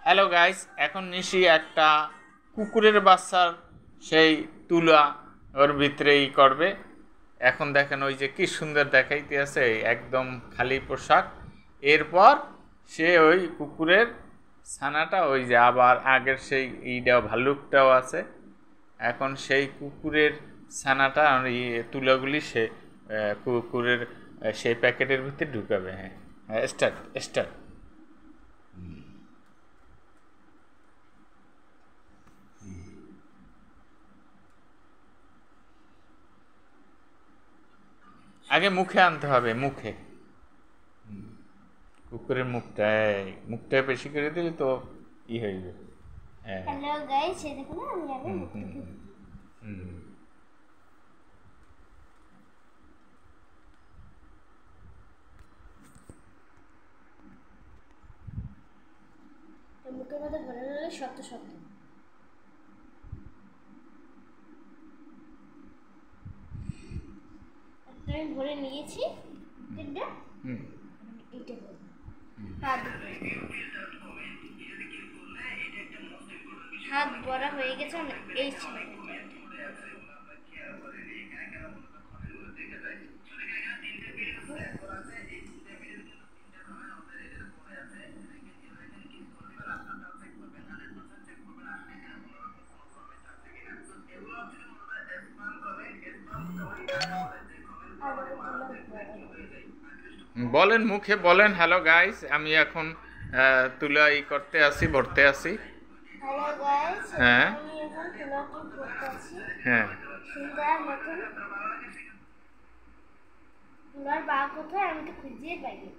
Hello guys, এখন নিশি একটা কুকুরের বাচ্চার সেই তুলা ওর ভিতরেই করবে। এখন দেখেন ওই যে কি সুন্দর দেখাইতে আছে, একদম খালি পোশাক। এরপর সে ওই কুকুরের ছানাটা ওই যে আবার আগের সেই এইটাও ভাল্লুকটাও আছে, এখন সেই কুকুরের ছানাটা তুলাগুলি সে কুকুরের সেই প্যাকেটের ভিতরে ঢুকাবে। হ্যাঁ হ্যাঁ, স্টার্ট স্টার্ট। আগে মুখে আনতে হবে, মুখে। কুকুরের মুখটায় বেশি করে দিলে তো ই হয়ে যাবে। হ্যাঁ। হ্যালো গাইস, এই দেখো না আমি আগে মুখের মধ্যে ভরে নিলে শক্ত শক্ত। একটা আমি ভরে নিয়েছি, এটা এইটা হাত ভরা হয়ে গেছে। এই ছিল বলেন, মুখে বলেন। হ্যালো গাইস, আমি এখন তুলা করতে আসি, ভরতে আসি। হ্যালো গাইস, হ্যাঁ আমি এখন তুলাটি করতেছি। হ্যাঁ। সুন্দর মতন তুলার বা কোথায় আমি তো খুঁজে পাইনি।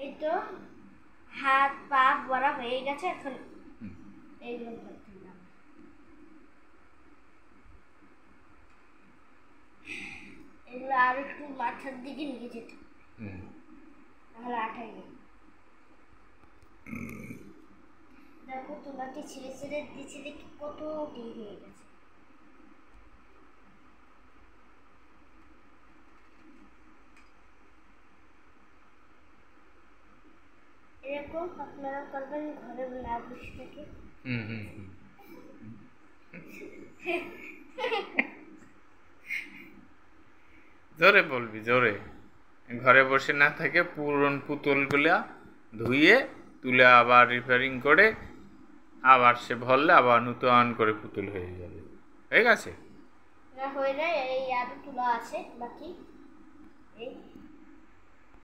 এই তো হাত পা ভরা হয়ে গেছে। এখন এইগুলো করছিলাম, এগুলো আর একটু মাথার দিকে নিয়ে যেতে, তাহলে আঠাই নেই। দেখো তুলাটি ছিঁড়ে ছিঁড়ে দিচ্ছে, দেখি কত ঠিক হয়ে গেছে। এরকম আপনারা করবেন ঘরে না বসে থেকে। জোরে বলবি, জোরে। ঘরে বসে না থেকে পুরন পুতুলগুলা ধুয়ে তুলে আবার রিপেয়ারিং করে আবার সে ভরলে আবার নতুন করে পুতুল হয়ে যাবে। ঠিক আছে? না হয়ে যায়, এই আরো তুলা আছে বাকি।